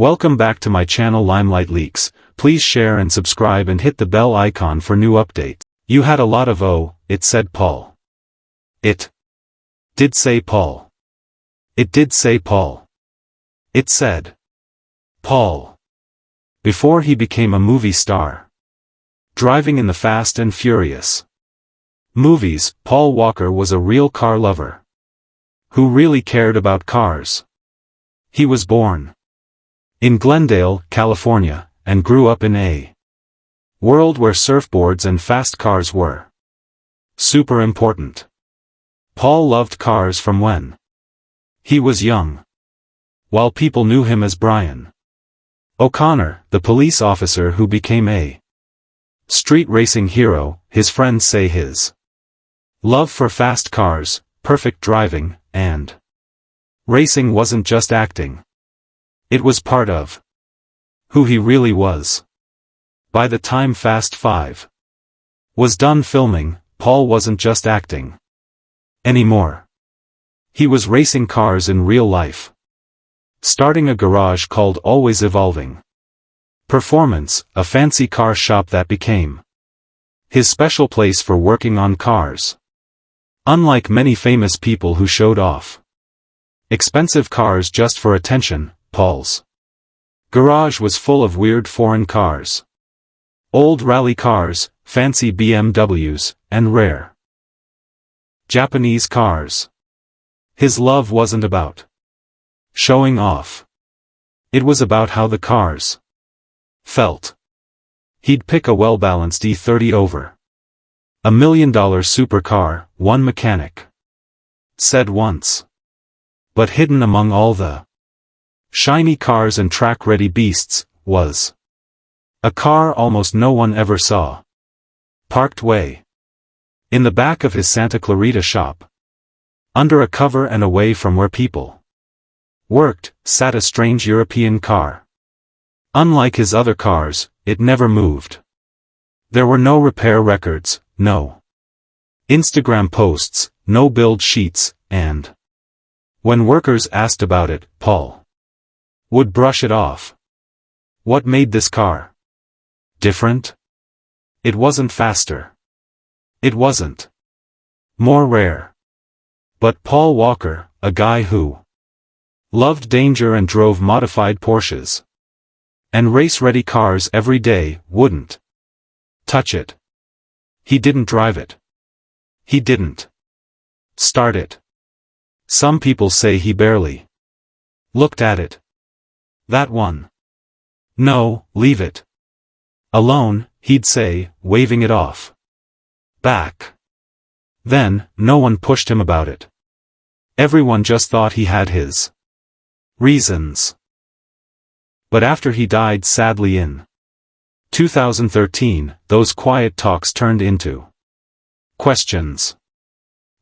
Welcome back to my channel Limelight Leaks. Please share and subscribe and hit the bell icon for new updates. You had a lot of it said Paul. It did say Paul. It did say Paul. It said Paul. Before he became a movie star. Driving in the Fast and Furious movies, Paul Walker was a real car lover who really cared about cars. He was born in Glendale, California, and grew up in a world where surfboards and fast cars were super important. Paul loved cars from when he was young, while people knew him as Brian O'Connor, the police officer who became a street racing hero. His friends say his love for fast cars, perfect driving, and racing wasn't just acting. It was part of who he really was. By the time Fast 5 was done filming, Paul wasn't just acting anymore. He was racing cars in real life, starting a garage called Always Evolving Performance, a fancy car shop that became his special place for working on cars. Unlike many famous people who showed off expensive cars just for attention, Paul's garage was full of weird foreign cars. Old rally cars, fancy BMWs, and rare Japanese cars. His love wasn't about showing off. It was about how the cars felt. He'd pick a well-balanced E30 over $1 million supercar, one mechanic said once. But hidden among all the shiny cars and track-ready beasts was a car almost no one ever saw. Parked way in the back of his Santa Clarita shop, under a cover and away from where people worked, sat a strange European car. Unlike his other cars, it never moved. There were no repair records, no Instagram posts, no build sheets, and when workers asked about it, Paul would brush it off. What made this car different? It wasn't faster. It wasn't more rare. But Paul Walker, a guy who loved danger and drove modified Porsches and race-ready cars every day, wouldn't touch it. He didn't drive it. He didn't start it. Some people say he barely looked at it. That one. No, leave it alone, he'd say, waving it off. Back then, no one pushed him about it. Everyone just thought he had his reasons. But after he died sadly in 2013, those quiet talks turned into questions.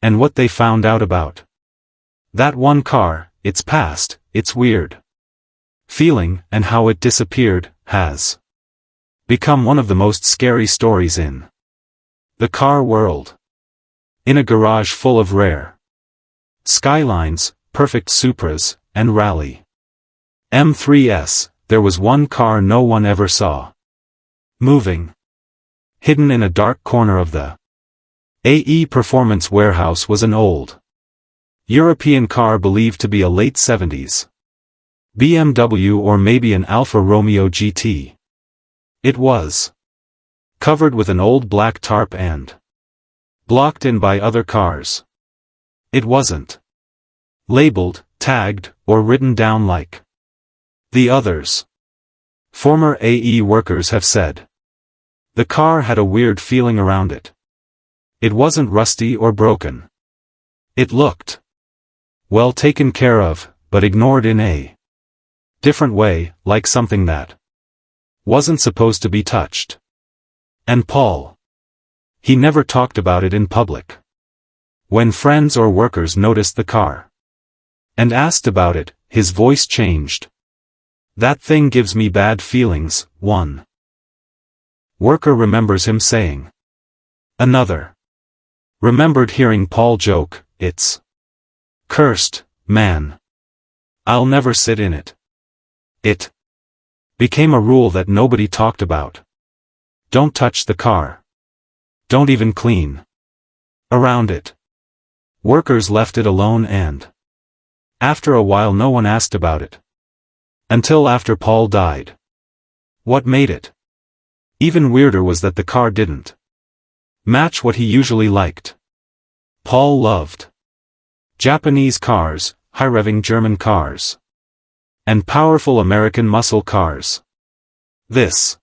And what they found out about that one car, its past, its weird feeling, and how it disappeared, has become one of the most scary stories in the car world. In a garage full of rare Skylines, perfect Supras, and Rally M3s, there was one car no one ever saw moving. Hidden in a dark corner of the AE Performance warehouse was an old European car believed to be a late 70s BMW or maybe an Alfa Romeo GT. It was covered with an old black tarp and blocked in by other cars. It wasn't labeled, tagged, or written down like the others. Former AE workers have said the car had a weird feeling around it. It wasn't rusty or broken. It looked well taken care of, but ignored in a different way, like something that wasn't supposed to be touched. And Paul, he never talked about it in public. When friends or workers noticed the car and asked about it, his voice changed. That thing gives me bad feelings, one worker remembers him saying. Another remembered hearing Paul joke, "It's cursed, man. I'll never sit in it. It Became a rule that nobody talked about. Don't touch the car. Don't even clean around it. Workers left it alone and after a while no one asked about it. Until after Paul died. What made it even weirder was that the car didn't match what he usually liked. Paul loved Japanese cars, high-revving German cars, and powerful American muscle cars. This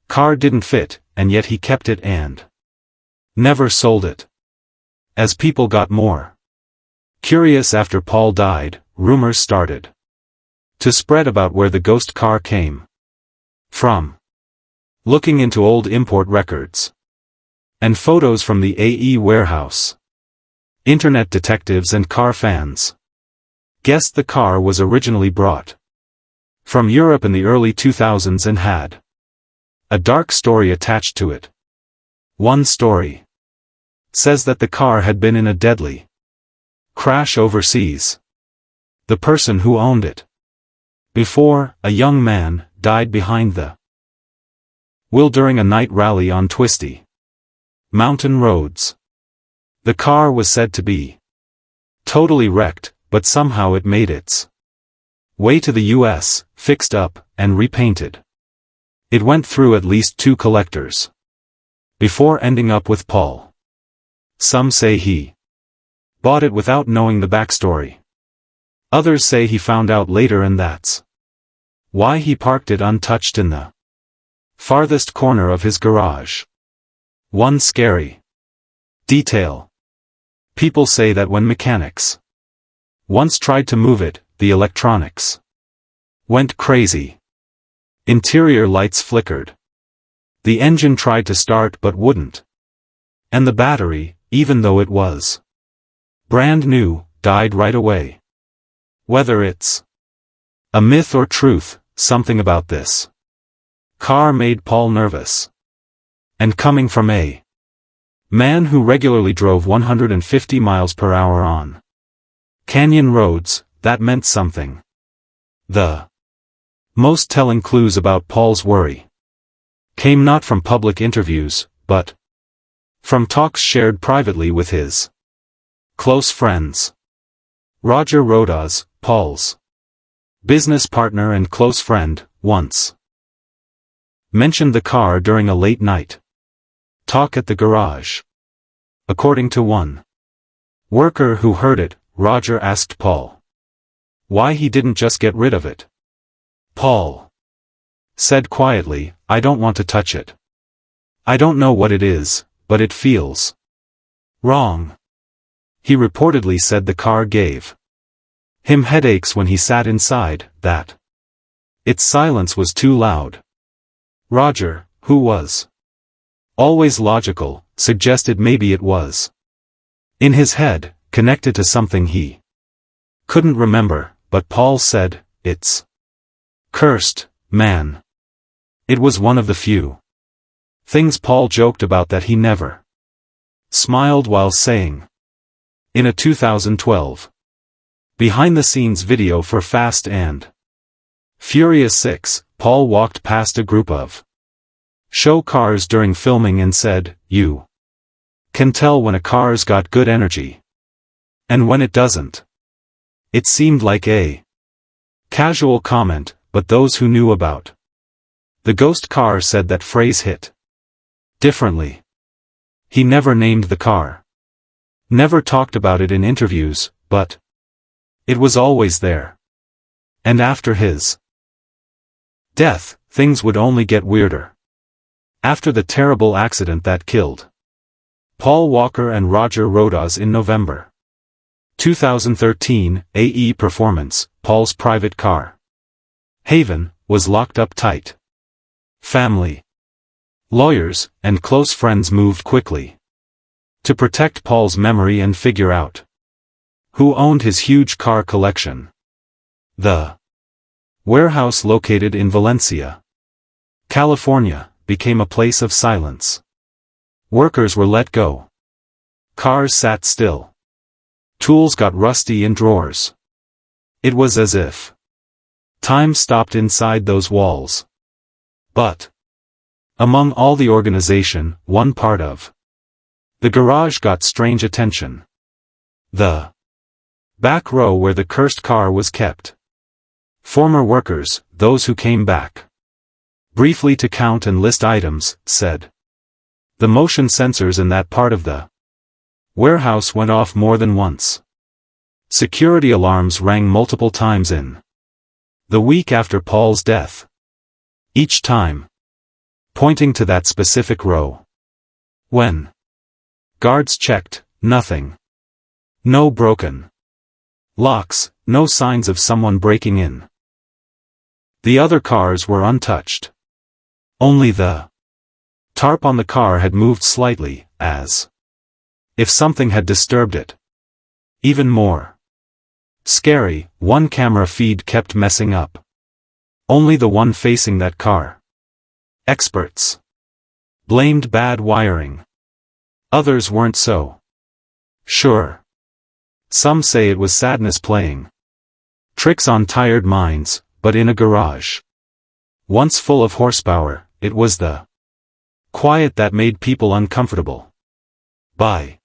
car didn't fit, and yet he kept it and never sold it. As people got more curious after Paul died, rumors started to spread about where the ghost car came from. Looking into old import records and photos from the AE warehouse, internet detectives and car fans guessed the car was originally brought from Europe in the early 2000s and had a dark story attached to it. One story says that the car had been in a deadly crash overseas. The person who owned it before, a young man, died behind the wheel during a night rally on twisty mountain roads. The car was said to be totally wrecked, but somehow it made its way to the US, fixed up, and repainted. It went through at least 2 collectors before ending up with Paul. Some say he bought it without knowing the backstory. Others say he found out later and that's why he parked it untouched in the farthest corner of his garage. One scary detail. People say that when mechanics once tried to move it, the electronics went crazy. Interior lights flickered. The engine tried to start but wouldn't. And the battery, even though it was brand new, died right away. Whether it's a myth or truth, something about this car made Paul nervous. And coming from a man who regularly drove 150 miles per hour on canyon roads, that meant something. The most telling clues about Paul's worry came not from public interviews, but from talks shared privately with his close friends. Roger Rodas, Paul's business partner and close friend, once mentioned the car during a late-night talk at the garage. According to one worker who heard it, Roger asked Paul why he didn't just get rid of it. Paul said quietly, "I don't want to touch it. I don't know what it is, but it feels wrong." He reportedly said the car gave him headaches when he sat inside, that its silence was too loud. Roger, who was always logical, suggested maybe it was in his head, connected to something he couldn't remember, but Paul said, "It's cursed, man." It was one of the few things Paul joked about that he never smiled while saying. In a 2012 behind-the-scenes video for Fast and Furious 6, Paul walked past a group of show cars during filming and said, "You can tell when a car's got good energy and when it doesn't." It seemed like a casual comment, but those who knew about the ghost car said that phrase hit differently. He never named the car, never talked about it in interviews, but it was always there. And after his death, things would only get weirder. After the terrible accident that killed Paul Walker and Roger Rodas in November 2013, AE Performance, Paul's private car, Haven, was locked up tight. Family, lawyers, and close friends moved quickly to protect Paul's memory and figure out who owned his huge car collection. The warehouse located in Valencia, California, became a place of silence. Workers were let go. Cars sat still. Tools got rusty in drawers. It was as if Time stopped inside those walls. But among all the organization, one part of the garage got strange attention. The back row where the cursed car was kept. Former workers, those who came back briefly to count and list items, said the motion sensors in that part of the warehouse went off more than once. Security alarms rang multiple times in the week after Paul's death. Each time pointing to that specific row. When guards checked, nothing. No broken locks, no signs of someone breaking in. The other cars were untouched. Only the tarp on the car had moved slightly, as if something had disturbed it. Even more scary, one camera feed kept messing up. Only the one facing that car. Experts blamed bad wiring. Others weren't so sure. Some say it was sadness playing tricks on tired minds, but in a garage once full of horsepower, it was the quiet that made people uncomfortable. By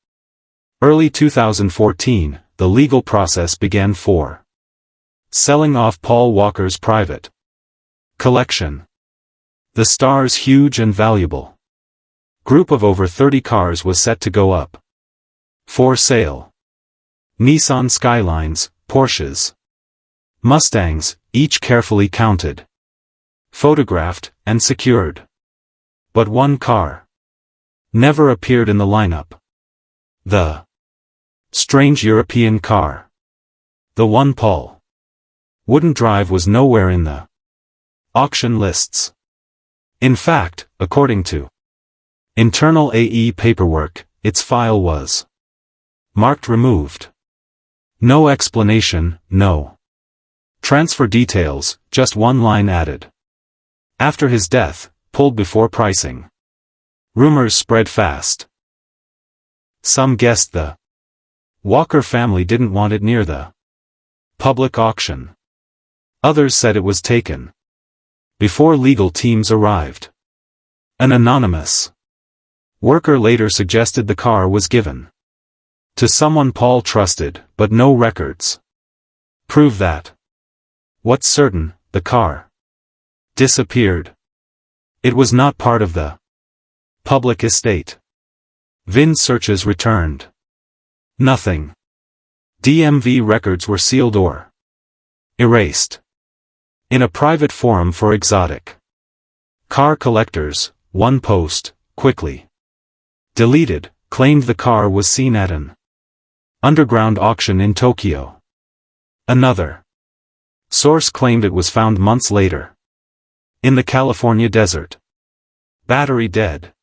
early 2014, the legal process began for selling off Paul Walker's private collection. The star's huge and valuable group of over 30 cars was set to go up for sale. Nissan Skylines, Porsches, Mustangs, each carefully counted, photographed, and secured. But one car never appeared in the lineup. The strange European car. The one Paul wouldn't drive was nowhere in the auction lists. In fact, according to internal AE paperwork, its file was marked removed. No explanation, no transfer details, just one line added. After his death, pulled before pricing. Rumors spread fast. Some guessed the Walker family didn't want it near the public auction. Others said it was taken before legal teams arrived. An anonymous worker later suggested the car was given to someone Paul trusted, but no records prove that. What's certain, the car disappeared. It was not part of the public estate. VIN searches returned nothing. DMV records were sealed or erased. In a private forum for exotic car collectors, one post, quickly deleted, claimed the car was seen at an underground auction in Tokyo. Another source claimed it was found months later in the California desert. Battery dead.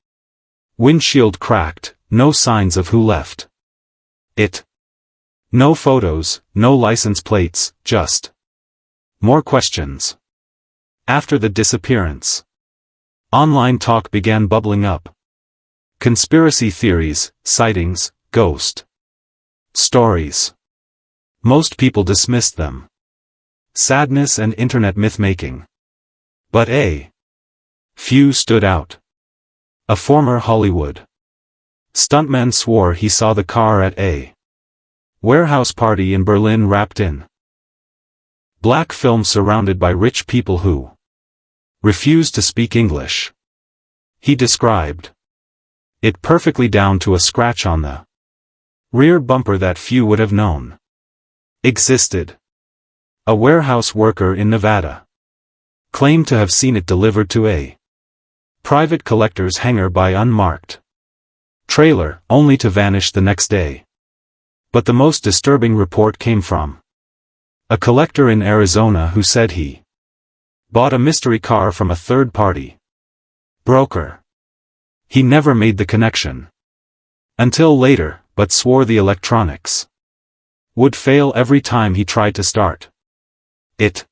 Windshield cracked, no signs of who left it. No photos, no license plates, just more questions. After the disappearance, online talk began bubbling up. Conspiracy theories, sightings, ghost stories. Most people dismissed them. Sadness and internet myth-making. But a few stood out. A former Hollywood stuntman swore he saw the car at a warehouse party in Berlin wrapped in black film surrounded by rich people who refused to speak English. He described it perfectly down to a scratch on the rear bumper that few would have known existed. A warehouse worker in Nevada claimed to have seen it delivered to a private collector's hangar by unmarked trailer, only to vanish the next day. But the most disturbing report came from a collector in Arizona who said he bought a mystery car from a third-party broker. He never made the connection until later, but swore the electronics would fail every time he tried to start it.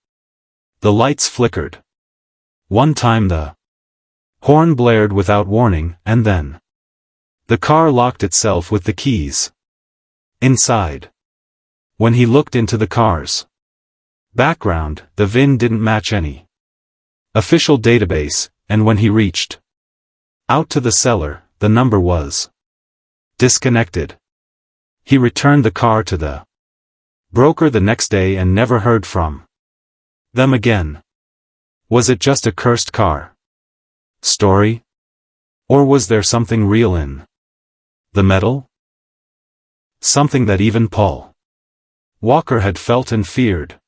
The lights flickered. One time the horn blared without warning, and then the car locked itself with the keys inside. When he looked into the car's Background: the VIN didn't match any official database, and when he reached out to the seller, the number was disconnected. He returned the car to the broker the next day and never heard from them again. Was it just a cursed car story? Or was there something real in the metal? Something that even Paul Walker had felt and feared.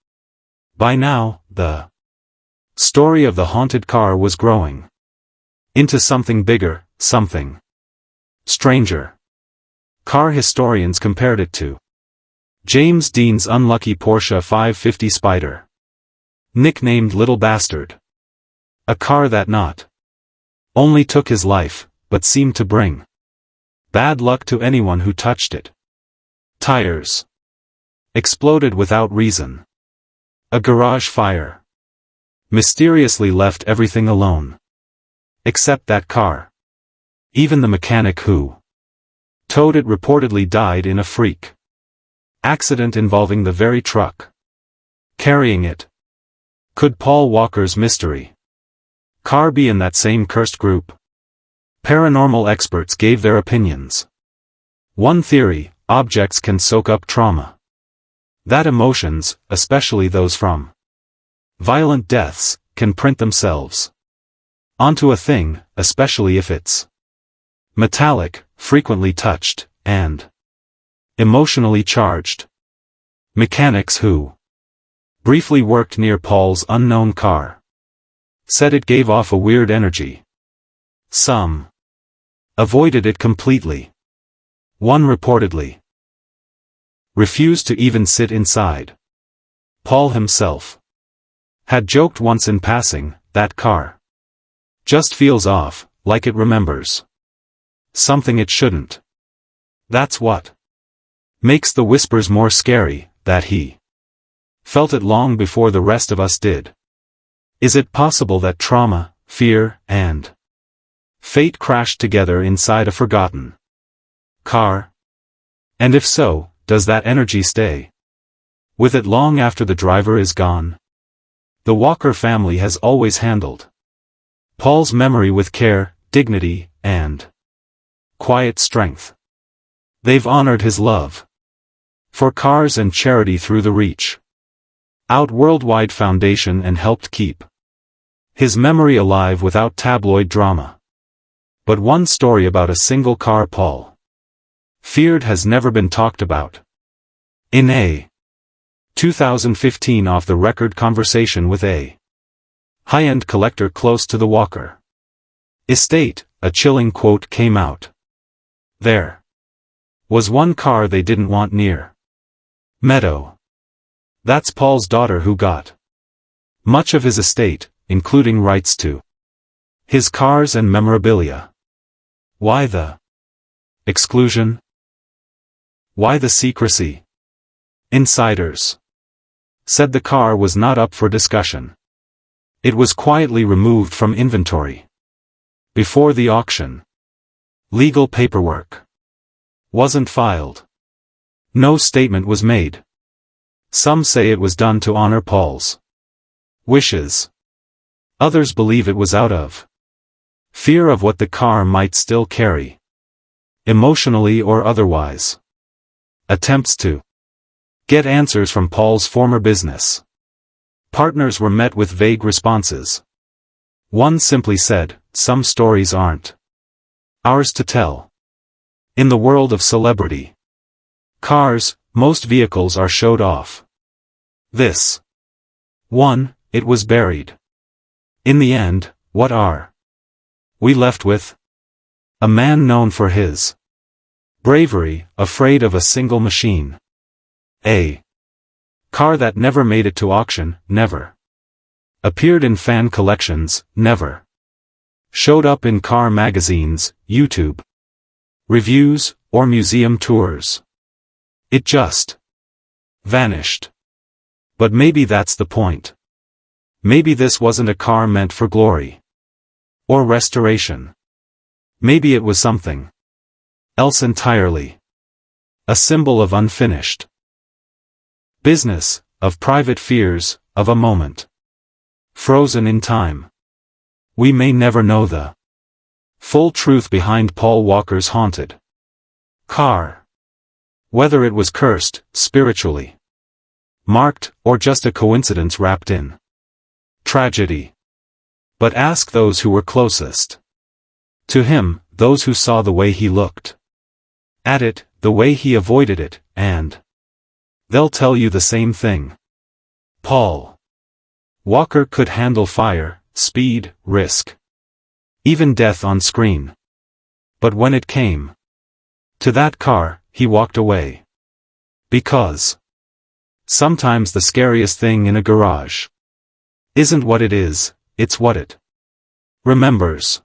By now, the story of the haunted car was growing into something bigger, something stranger. Car historians compared it to James Dean's unlucky Porsche 550 Spider, nicknamed Little Bastard. A car that not only took his life, but seemed to bring bad luck to anyone who touched it. Tires exploded without reason. A garage fire mysteriously left everything alone. Except that car. Even the mechanic who towed it reportedly died in a freak accident involving the very truck carrying it. Could Paul Walker's mystery car be in that same cursed group? Paranormal experts gave their opinions. One theory: objects can soak up trauma. That emotions, especially those from violent deaths, can print themselves onto a thing, especially if it's metallic, frequently touched, and emotionally charged. Mechanics who briefly worked near Paul's unknown car said it gave off a weird energy. Some avoided it completely. One reportedly refused to even sit inside. Paul himself had joked once in passing, that car just feels off, like it remembers something it shouldn't. That's what makes the whispers more scary, that he felt it long before the rest of us did. Is it possible that trauma, fear, and fate crashed together inside a forgotten car? And if so, does that energy stay with it long after the driver is gone? The Walker family has always handled Paul's memory with care, dignity, and quiet strength. They've honored his love for cars and charity through the Reach Out worldwide foundation and helped keep his memory alive without tabloid drama. But one story about a single car Paul feared has never been talked about. In a 2015 off-the-record conversation with a high-end collector close to the Walker estate, a chilling quote came out. There was one car they didn't want near Meadow. That's Paul's daughter who got much of his estate, including rights to his cars and memorabilia. Why the exclusion? Why the secrecy? Insiders said the car was not up for discussion. It was quietly removed from inventory before the auction. Legal paperwork wasn't filed. No statement was made. Some say it was done to honor Paul's wishes. Others believe it was out of fear of what the car might still carry, emotionally or otherwise. Attempts to get answers from Paul's former business partners were met with vague responses. One simply said, "Some stories aren't ours to tell." In the world of celebrity cars, most vehicles are showed off. This one, it was buried. In the end, what are we left with? A man known for his bravery, afraid of a single machine. A car that never made it to auction, never appeared in fan collections, never showed up in car magazines, YouTube reviews, or museum tours. It just vanished. But maybe that's the point. Maybe this wasn't a car meant for glory or restoration. Maybe it was something else entirely. A symbol of unfinished business, of private fears, of a moment frozen in time. We may never know the full truth behind Paul Walker's haunted car. Whether it was cursed, spiritually marked, or just a coincidence wrapped in tragedy. But ask those who were closest to him, those who saw the way he looked at it, the way he avoided it, and they'll tell you the same thing. Paul Walker could handle fire, speed, risk, even death on screen. But when it came to that car, he walked away. Because sometimes the scariest thing in a garage isn't what it is, it's what it remembers.